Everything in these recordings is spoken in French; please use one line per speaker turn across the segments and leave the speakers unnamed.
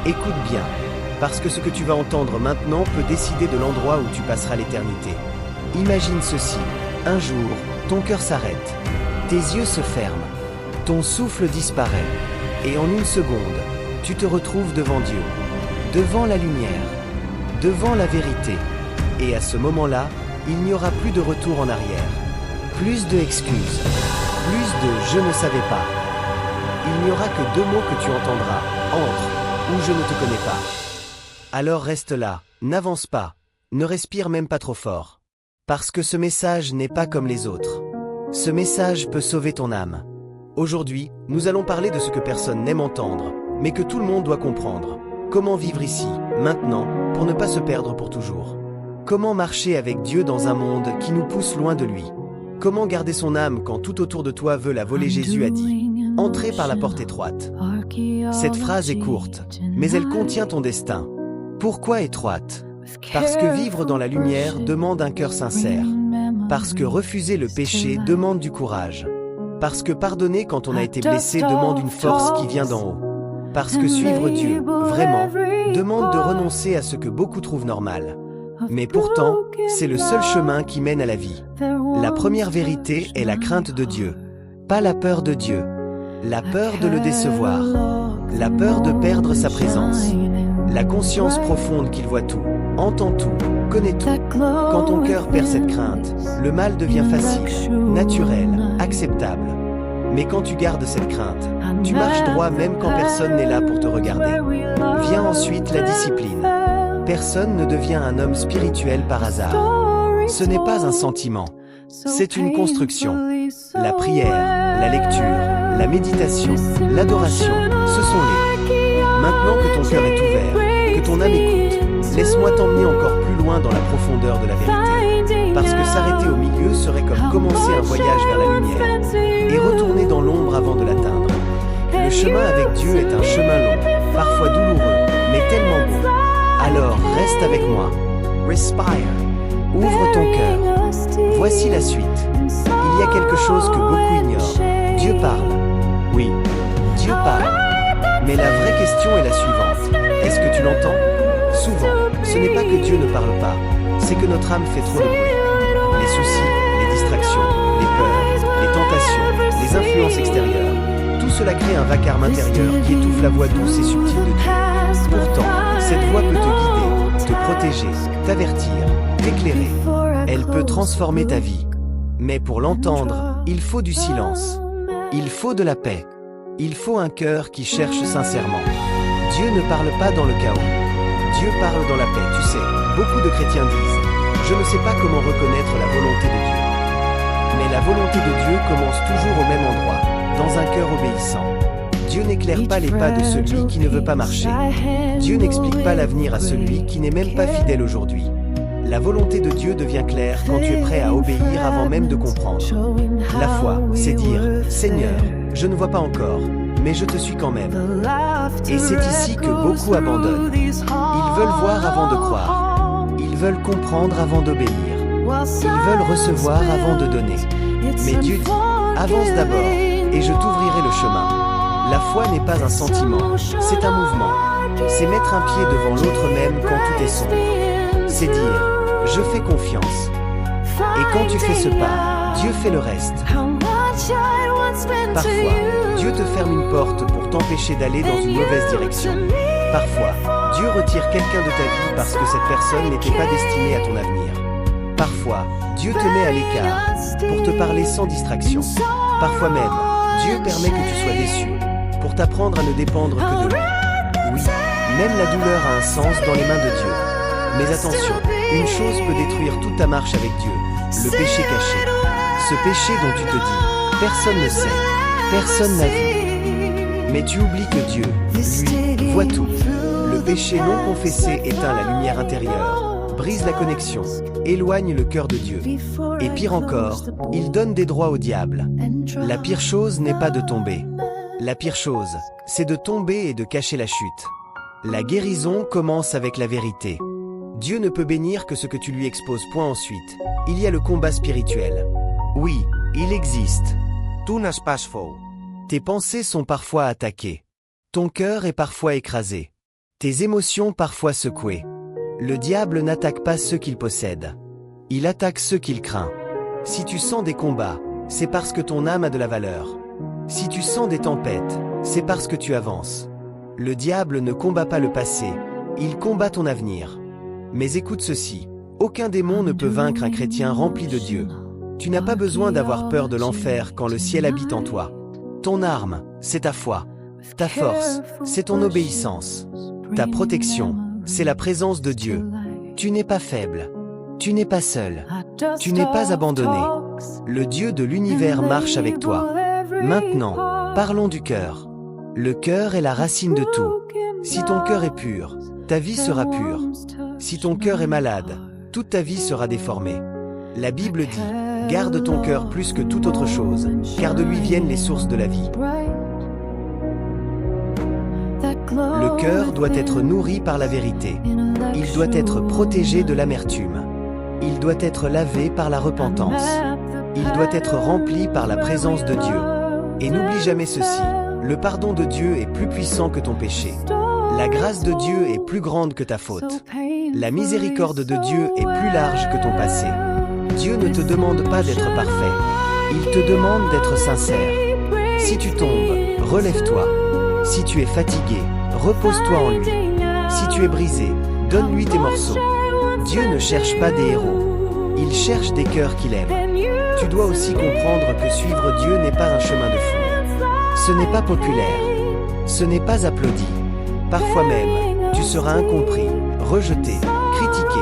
Écoute bien, parce que ce que tu vas entendre maintenant peut décider de l'endroit où tu passeras l'éternité. Imagine ceci, un jour, ton cœur s'arrête, tes yeux se ferment, ton souffle disparaît, et en une seconde, tu te retrouves devant Dieu, devant la lumière, devant la vérité, et à ce moment-là, il n'y aura plus de retour en arrière, plus de excuses, plus de « je ne savais pas ». Il n'y aura que deux mots que tu entendras, « entre » ou « je ne te connais pas ». Alors reste là, n'avance pas, ne respire même pas trop fort. Parce que ce message n'est pas comme les autres. Ce message peut sauver ton âme. Aujourd'hui, nous allons parler de ce que personne n'aime entendre, mais que tout le monde doit comprendre. Comment vivre ici, maintenant, pour ne pas se perdre pour toujours. Comment marcher avec Dieu dans un monde qui nous pousse loin de lui. Comment garder son âme quand tout autour de toi veut la voler. Jésus a dit « Entrez par la porte étroite ». Cette phrase est courte, mais elle contient ton destin. Pourquoi étroite ? Parce que vivre dans la lumière demande un cœur sincère. Parce que refuser le péché demande du courage. Parce que pardonner quand on a été blessé demande une force qui vient d'en haut. Parce que suivre Dieu, vraiment, demande de renoncer à ce que beaucoup trouvent normal. Mais pourtant, c'est le seul chemin qui mène à la vie. La première vérité est la crainte de Dieu. Pas la peur de Dieu. La peur de le décevoir. La peur de perdre sa présence. La conscience profonde qu'il voit tout, entend tout, connaît tout. Quand ton cœur perd cette crainte, le mal devient facile, naturel, acceptable. Mais quand tu gardes cette crainte, tu marches droit même quand personne n'est là pour te regarder. Vient ensuite la discipline. Personne ne devient un homme spirituel par hasard. Ce n'est pas un sentiment, c'est une construction. La prière, la lecture, la méditation, l'adoration, ce sont les. Maintenant que ton cœur est ouvert, que ton âme écoute, laisse-moi t'emmener encore plus loin dans la profondeur de la vérité. Parce que s'arrêter au milieu serait comme commencer un voyage vers la lumière et retourner dans l'ombre avant de l'atteindre. Le chemin avec Dieu est un chemin long, parfois douloureux, mais tellement beau. Alors reste avec moi. Respire. Ouvre ton cœur. Voici la suite. Il y a quelque chose que beaucoup ignorent. Dieu parle. Oui, Dieu parle. Mais la vraie question est la suivante. Est-ce que tu l'entends ? Souvent, ce n'est pas que Dieu ne parle pas, c'est que notre âme fait trop de bruit. Les soucis, les distractions, les peurs, les tentations, les influences extérieures, tout cela crée un vacarme intérieur qui étouffe la voix douce et subtile de Dieu. Pourtant, cette voix peut te guider, te protéger, t'avertir, t'éclairer. Elle peut transformer ta vie. Mais pour l'entendre, il faut du silence. Il faut de la paix. Il faut un cœur qui cherche sincèrement. Dieu ne parle pas dans le chaos. Dieu parle dans la paix, tu sais. Beaucoup de chrétiens disent « Je ne sais pas comment reconnaître la volonté de Dieu ». Mais la volonté de Dieu commence toujours au même endroit, dans un cœur obéissant. Dieu n'éclaire pas les pas de celui qui ne veut pas marcher. Dieu n'explique pas l'avenir à celui qui n'est même pas fidèle aujourd'hui. La volonté de Dieu devient claire quand tu es prêt à obéir avant même de comprendre. La foi, c'est dire « Seigneur, je ne vois pas encore, mais je te suis quand même ». Et c'est ici que beaucoup abandonnent. Ils veulent voir avant de croire. Ils veulent comprendre avant d'obéir. Ils veulent recevoir avant de donner. Mais Dieu dit « Avance d'abord, et je t'ouvrirai le chemin ». La foi n'est pas un sentiment, c'est un mouvement. C'est mettre un pied devant l'autre même quand tout est sombre. C'est dire « Je fais confiance ». Et quand tu fais ce pas, Dieu fait le reste. Parfois, Dieu te ferme une porte pour t'empêcher d'aller dans une mauvaise direction. Parfois, Dieu retire quelqu'un de ta vie parce que cette personne n'était pas destinée à ton avenir. Parfois, Dieu te met à l'écart pour te parler sans distraction. Parfois même, Dieu permet que tu sois déçu pour t'apprendre à ne dépendre que de lui. Oui, même la douleur a un sens dans les mains de Dieu. Mais attention, une chose peut détruire toute ta marche avec Dieu, le péché caché. Ce péché dont tu te dis, personne ne sait, personne n'a vu. Mais tu oublies que Dieu, lui, voit tout. Le péché non confessé éteint la lumière intérieure, brise la connexion, éloigne le cœur de Dieu. Et pire encore, il donne des droits au diable. La pire chose n'est pas de tomber. La pire chose, c'est de tomber et de cacher la chute. La guérison commence avec la vérité. Dieu ne peut bénir que ce que tu lui exposes. Point. Ensuite, il y a le combat spirituel. Oui, il existe. Tout n'est pas faux. Tes pensées sont parfois attaquées. Ton cœur est parfois écrasé. Tes émotions parfois secouées. Le diable n'attaque pas ceux qu'il possède. Il attaque ceux qu'il craint. Si tu sens des combats, c'est parce que ton âme a de la valeur. Si tu sens des tempêtes, c'est parce que tu avances. Le diable ne combat pas le passé, il combat ton avenir. Mais écoute ceci, aucun démon ne peut vaincre un chrétien rempli de Dieu. Tu n'as pas besoin d'avoir peur de l'enfer quand le ciel habite en toi. Ton arme, c'est ta foi. Ta force, c'est ton obéissance. Ta protection, c'est la présence de Dieu. Tu n'es pas faible. Tu n'es pas seul. Tu n'es pas abandonné. Le Dieu de l'univers marche avec toi. Maintenant, parlons du cœur. Le cœur est la racine de tout. Si ton cœur est pur, ta vie sera pure. Si ton cœur est malade, toute ta vie sera déformée. La Bible dit, garde ton cœur plus que toute autre chose, car de lui viennent les sources de la vie. Le cœur doit être nourri par la vérité. Il doit être protégé de l'amertume. Il doit être lavé par la repentance. Il doit être rempli par la présence de Dieu. Et n'oublie jamais ceci, le pardon de Dieu est plus puissant que ton péché. La grâce de Dieu est plus grande que ta faute. La miséricorde de Dieu est plus large que ton passé. Dieu ne te demande pas d'être parfait. Il te demande d'être sincère. Si tu tombes, relève-toi. Si tu es fatigué, repose-toi en lui. Si tu es brisé, donne-lui tes morceaux. Dieu ne cherche pas des héros. Il cherche des cœurs qu'il aime. Tu dois aussi comprendre que suivre Dieu n'est pas un chemin de fou. Ce n'est pas populaire. Ce n'est pas applaudi. Parfois même, tu seras incompris, rejeté, critiqué.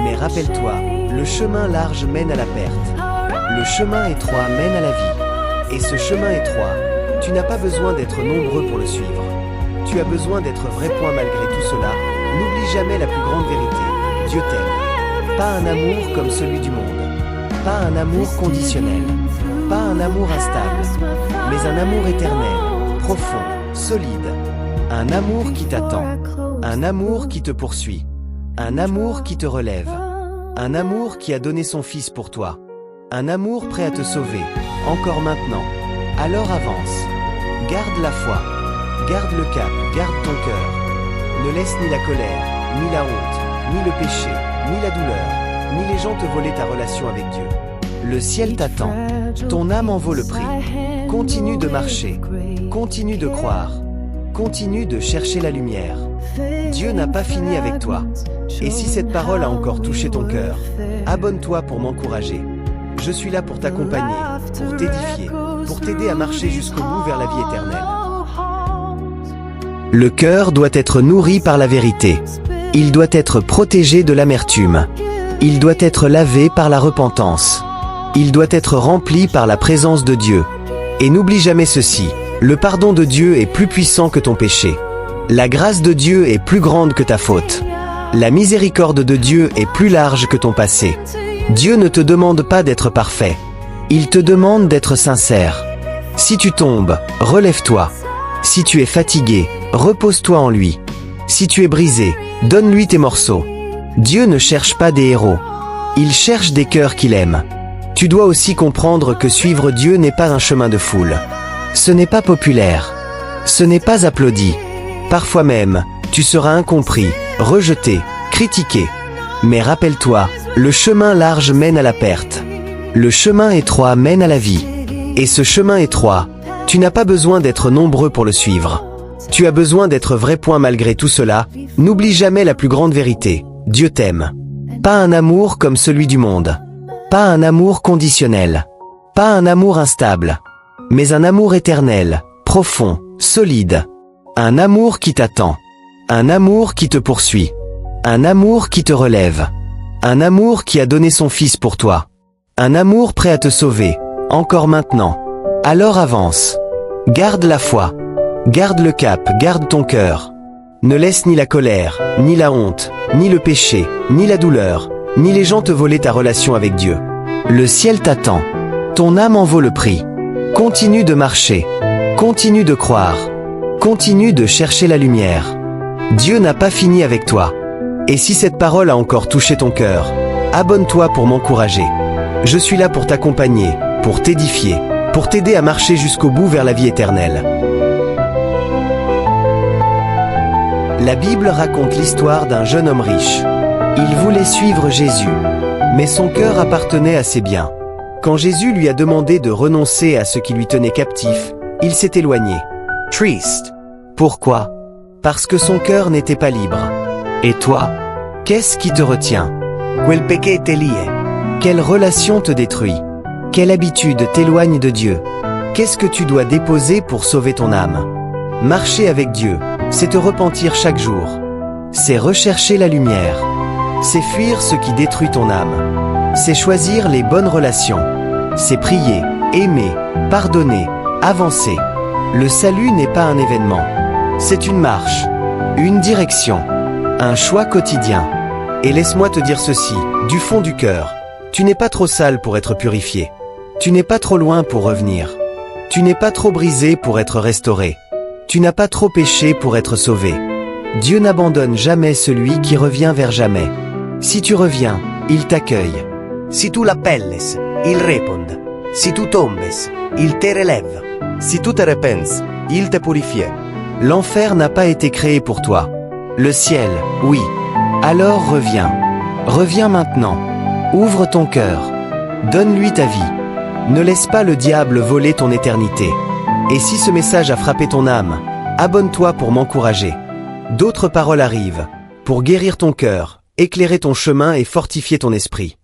Mais rappelle-toi, le chemin large mène à la perte. Le chemin étroit mène à la vie. Et ce chemin étroit, tu n'as pas besoin d'être nombreux pour le suivre. Tu as besoin d'être vrai point malgré tout cela. N'oublie jamais la plus grande vérité. Dieu t'aime. Pas un amour comme celui du monde. Pas un amour conditionnel. Pas un amour instable. Mais un amour éternel, profond, solide. Un amour qui t'attend. Un amour qui te poursuit. Un amour qui te relève. Un amour qui a donné son Fils pour toi. Un amour prêt à te sauver, encore maintenant. Alors avance. Garde la foi. Garde le cap, garde ton cœur. Ne laisse ni la colère, ni la honte, ni le péché, ni la douleur, ni les gens te voler ta relation avec Dieu. Le ciel t'attend. Ton âme en vaut le prix. Continue de marcher. Continue de croire. Continue de chercher la lumière. Dieu n'a pas fini avec toi. Et si cette parole a encore touché ton cœur, abonne-toi pour m'encourager. Je suis là pour t'accompagner, pour t'édifier, pour t'aider à marcher jusqu'au bout vers la vie éternelle. Le cœur doit être nourri par la vérité. Il doit être protégé de l'amertume. Il doit être lavé par la repentance. Il doit être rempli par la présence de Dieu. Et n'oublie jamais ceci, le pardon de Dieu est plus puissant que ton péché. La grâce de Dieu est plus grande que ta faute. La miséricorde de Dieu est plus large que ton passé. Dieu ne te demande pas d'être parfait. Il te demande d'être sincère. Si tu tombes, relève-toi. Si tu es fatigué, repose-toi en lui. Si tu es brisé, donne-lui tes morceaux. Dieu ne cherche pas des héros. Il cherche des cœurs qu'il aime. Tu dois aussi comprendre que suivre Dieu n'est pas un chemin de foule. Ce n'est pas populaire. Ce n'est pas applaudi. Parfois même, tu seras incompris, rejeté, critiqué. Mais rappelle-toi, le chemin large mène à la perte. Le chemin étroit mène à la vie. Et ce chemin étroit, tu n'as pas besoin d'être nombreux pour le suivre. Tu as besoin d'être vrai point malgré tout cela. N'oublie jamais la plus grande vérité. Dieu t'aime. Pas un amour comme celui du monde. Pas un amour conditionnel. Pas un amour instable. Mais un amour éternel, profond, solide. Un amour qui t'attend. Un amour qui te poursuit. Un amour qui te relève. Un amour qui a donné son Fils pour toi. Un amour prêt à te sauver, encore maintenant. Alors avance. Garde la foi. Garde le cap, garde ton cœur. Ne laisse ni la colère, ni la honte, ni le péché, ni la douleur, ni les gens te voler ta relation avec Dieu. Le ciel t'attend. Ton âme en vaut le prix. Continue de marcher. Continue de croire. Continue de chercher la lumière. Dieu n'a pas fini avec toi. Et si cette parole a encore touché ton cœur, abonne-toi pour m'encourager. Je suis là pour t'accompagner, pour t'édifier, pour t'aider à marcher jusqu'au bout vers la vie éternelle. La Bible raconte l'histoire d'un jeune homme riche. Il voulait suivre Jésus, mais son cœur appartenait à ses biens. Quand Jésus lui a demandé de renoncer à ce qui lui tenait captif, il s'est éloigné. Triste. Pourquoi? Parce que son cœur n'était pas libre. Et toi? Qu'est-ce qui te retient?
Quel perché te lie?
Quelle relation te détruit? Quelle habitude t'éloigne de Dieu? Qu'est-ce que tu dois déposer pour sauver ton âme? Marcher avec Dieu, c'est te repentir chaque jour. C'est rechercher la lumière. C'est fuir ce qui détruit ton âme. C'est choisir les bonnes relations. C'est prier, aimer, pardonner, avancer. Le salut n'est pas un événement. C'est une marche, une direction, un choix quotidien. Et laisse-moi te dire ceci, du fond du cœur. Tu n'es pas trop sale pour être purifié. Tu n'es pas trop loin pour revenir. Tu n'es pas trop brisé pour être restauré. Tu n'as pas trop péché pour être sauvé. Dieu n'abandonne jamais celui qui revient vers jamais. Si tu reviens, il t'accueille.
Si tu l'appelles, il répond. Si tu tombes, il te relève. Si tu te repens, il te purifie.
L'enfer n'a pas été créé pour toi. Le ciel, oui. Alors reviens. Reviens maintenant. Ouvre ton cœur. Donne-lui ta vie. Ne laisse pas le diable voler ton éternité. Et si ce message a frappé ton âme, abonne-toi pour m'encourager. D'autres paroles arrivent, pour guérir ton cœur, éclairer ton chemin et fortifier ton esprit.